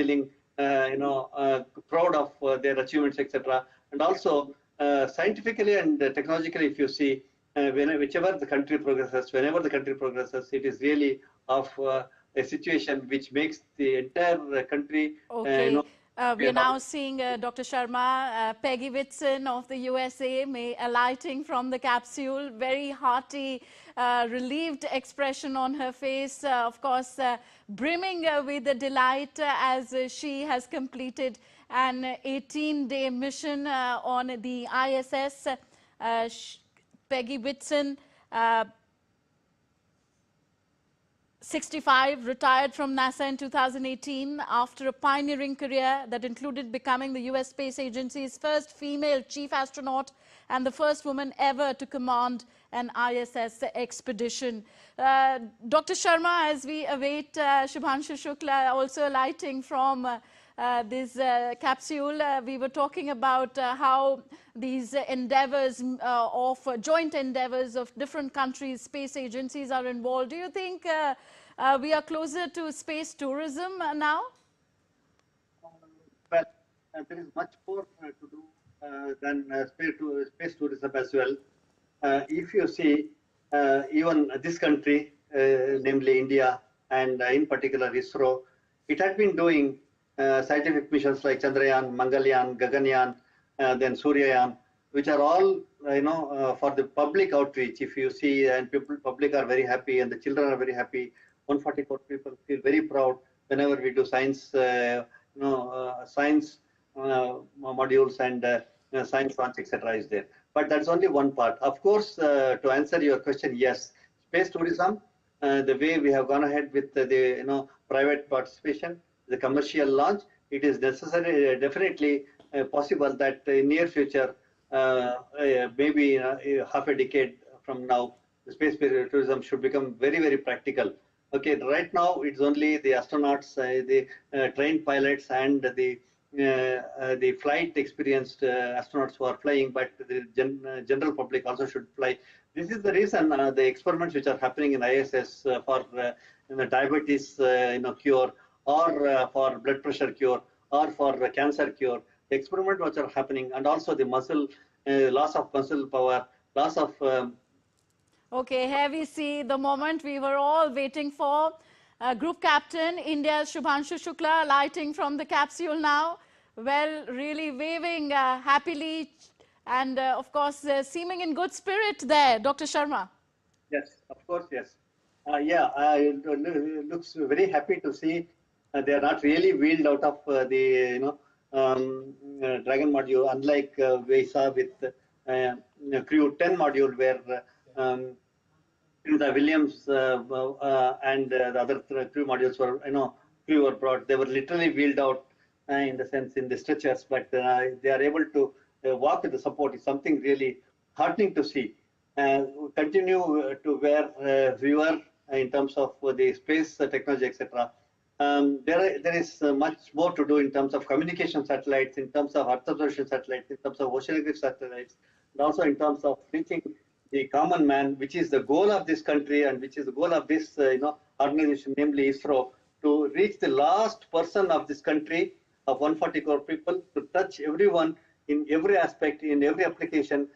feeling proud of their achievements, etc. And also scientifically and technologically, if you see, whenever the country progresses, it is really of a situation which makes the entire country. Okay. We are now seeing Dr. Sharma, Peggy Whitson of the USA, alighting from the capsule. Very hearty, relieved expression on her face. Of course, brimming with the delight as she has completed an 18-day mission on the ISS. Peggy Whitson, 65, retired from NASA in 2018 after a pioneering career that included becoming the US Space Agency's first female chief astronaut and the first woman ever to command an ISS expedition. Dr. Sharma, as we await Shubhanshu Shukla also alighting from this capsule, we were talking about how these endeavors joint endeavors of different countries, space agencies are involved. Do you think we are closer to space tourism now? Well, there is much more to do than space tourism as well. If you see, even this country, namely India, and in particular ISRO, it had been doing scientific missions like Chandrayaan, Mangalyaan, Gaganyaan, then Suryayaan, which are all, for the public outreach. If you see, and public are very happy, and the children are very happy. 144 people feel very proud whenever we do science, science modules and science launch, etc. is there. But that's only one part. Of course, to answer your question, yes, space tourism, the way we have gone ahead with the private participation, the commercial launch, it is necessary, definitely possible that in near future, maybe half a decade from now, the space tourism should become very, very practical. Okay, right now it's only the astronauts, the trained pilots, and the flight experienced astronauts who are flying, but the general public also should fly. This is the reason the experiments which are happening in ISS for diabetes cure, or for blood pressure cure, or for cancer cure, the experiments which are happening, and also the muscle loss of muscle power, loss of okay, here we see the moment we were all waiting for. Group Captain, India's Shubhanshu Shukla, alighting from the capsule now. Well, really waving happily and, of course, seeming in good spirit there, Dr. Sharma. Yes, of course, yes. Yeah, it looks very happy to see they are not really wheeled out of the Dragon module, unlike we saw with Crew 10 module, where the Williams and the other crew modules were, crew were brought. They were literally wheeled out in the sense in the stretchers, but they are able to walk with the support. Is something really heartening to see. Continue to where we were in terms of the space technology, etc. There is much more to do in terms of communication satellites, in terms of Earth observation satellites, in terms of oceanographic satellites, and also in terms of reaching the common man, which is the goal of this country and which is the goal of this organization, namely ISRO, to reach the last person of this country of 140 crore people, to touch everyone in every aspect, in every application.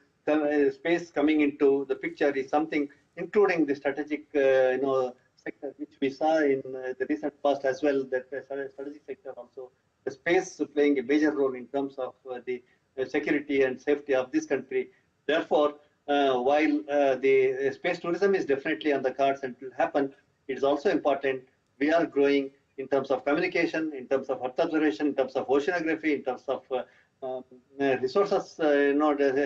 Space coming into the picture is something, including the strategic sector, which we saw in the recent past as well, that the strategic sector also, the space playing a major role in terms of the security and safety of this country. Therefore, while the space tourism is definitely on the cards and will happen, it is also important we are growing in terms of communication, in terms of Earth observation, in terms of oceanography, in terms of resources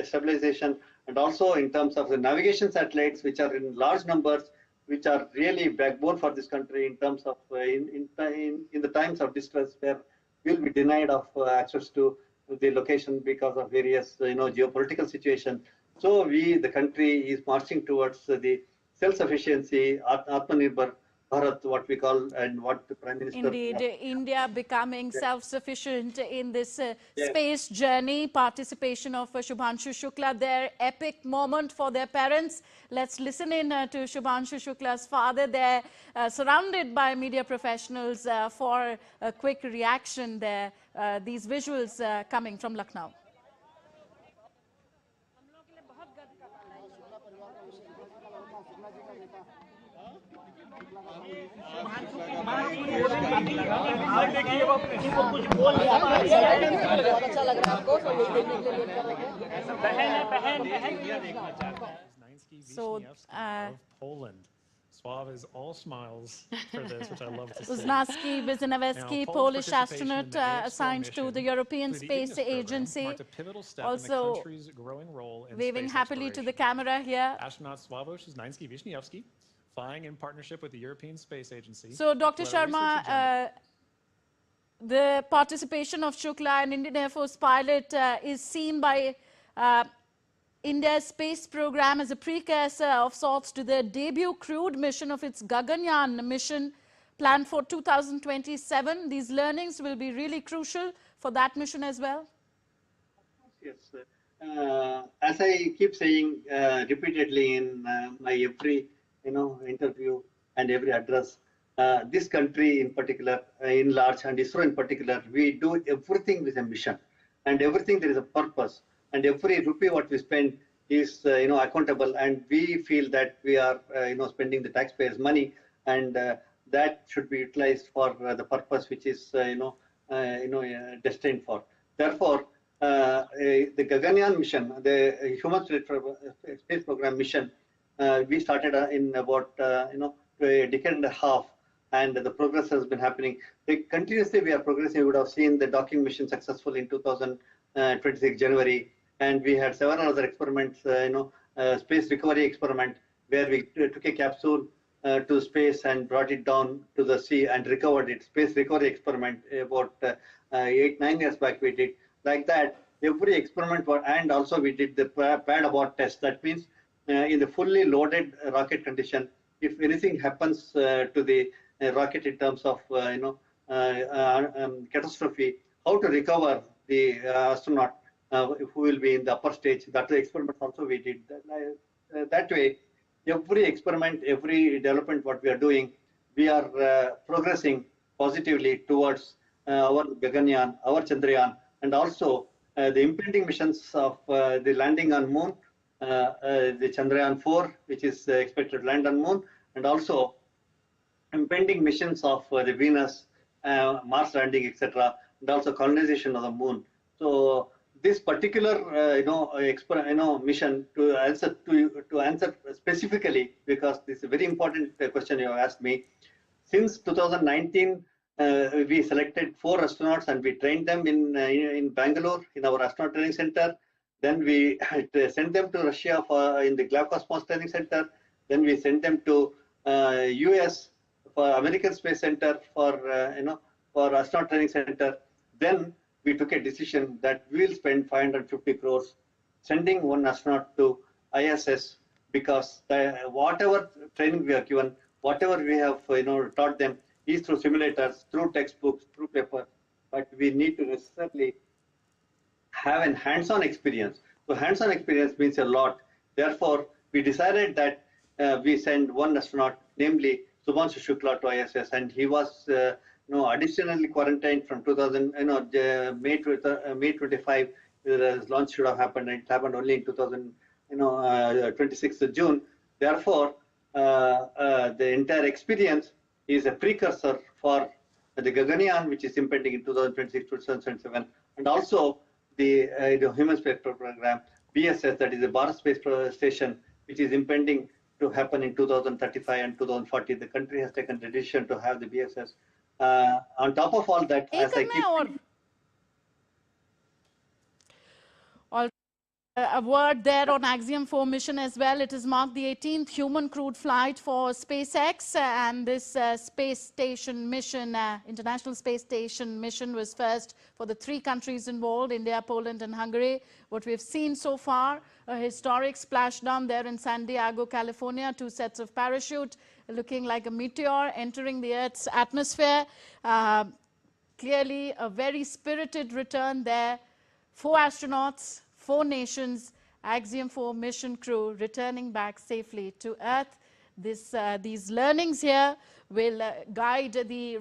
stabilization, and also in terms of the navigation satellites, which are in large numbers, which are really backbone for this country in terms of in the times of distress, where we'll be denied of access to the location because of various geopolitical situation. So the country is marching towards the self-sufficiency, Atmanirbhar Bharat, what we call, and what the Prime Minister. Indeed, India becoming self-sufficient in this Yes. space journey. Participation of Shubhanshu Shukla, their epic moment for their parents. Let's listen in to Shubhanshu Shukla's father there, surrounded by media professionals for a quick reaction there. These visuals coming from Lucknow. आप देखिए वो किसी को कुछ बोल नहीं आता है। बहुत अच्छा लग रहा है आपको, तो यही देखने के लिए वेट कर रहे हैं। बहन देखना चाहता है। So, Poland. Suave is all smiles for this, which I love to see. Uznaski Wisniewski, Polish astronaut assigned to the European Space Agency, also waving happily to the camera here. Astronaut Sławomir Znański-Wiśniewski, flying in partnership with the European Space Agency. So, Dr. Sharma, the participation of Shukla, an Indian Air Force pilot, is seen by India's space program as a precursor of sorts to the debut crewed mission of its Gaganyaan mission planned for 2027. These learnings will be really crucial for that mission as well. Yes, as I keep saying repeatedly in my every interview and every address, this country in particular, in large, and ISRO in particular, we do everything with a mission, and everything there is a purpose. And every rupee what we spend is accountable, and we feel that we are spending the taxpayers' money, and that should be utilized for the purpose which is destined for. Therefore, the Gaganyaan mission, the human space program mission, we started in about a decade and a half, and the progress has been happening. Continuously, we are progressing. You would have seen the docking mission successful in 2026 January. And we had several other experiments, space recovery experiment, where we took a capsule to space and brought it down to the sea and recovered it. Space recovery experiment about 8-9 years back we did. Like that, every experiment, and also we did the pad abort test. That means in the fully loaded rocket condition, if anything happens to the rocket in terms of catastrophe, how to recover the astronaut who will be in the upper stage. That's the experiment also we did. That way, every experiment, every development what we are doing, we are progressing positively towards our Gaganyaan, our Chandrayaan, and also the impending missions of the landing on moon, the Chandrayaan-4, which is expected to land on moon, and also impending missions of the Venus, Mars landing, etc., and also colonization of the moon. So this particular mission to answer specifically, because this is a very important question you have asked me. Since 2019, we selected 4 astronauts and we trained them in Bangalore in our astronaut training center. Then we sent them to Russia in the Glavcosmos training center. Then we sent them to US for American Space Center for astronaut training center. Then we took a decision that we will spend 550 crores sending one astronaut to ISS, because whatever training we have given, whatever we have taught them is through simulators, through textbooks, through paper, but we need to necessarily have a hands-on experience. So hands-on experience means a lot. Therefore, we decided that we send one astronaut, namely Shubhanshu Shukla, to ISS, and he was additionally quarantined from May 25. The launch should have happened, and it happened only in 26th June. Therefore, the entire experience is a precursor for the Gaganyaan, which is impending in 2026-2027, and also the human space program, BSS, that is the Bharat Space Station, which is impending to happen in 2035 and 2040. The country has taken the decision to have the BSS. On top of all that, as I keep A word there on Axiom-4 mission as well. It has marked the 18th human crewed flight for SpaceX, and this space station mission, International Space Station mission, was first for the 3 countries involved, India, Poland and Hungary. What we've seen so far, a historic splashdown there in San Diego, California, 2 sets of parachute, looking like a meteor entering the Earth's atmosphere. Clearly a very spirited return there. 4 astronauts, 4 nations, Axiom-4 mission crew returning back safely to Earth. These learnings here will guide the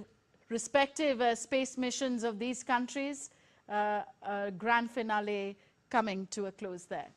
respective space missions of these countries. Grand finale coming to a close there.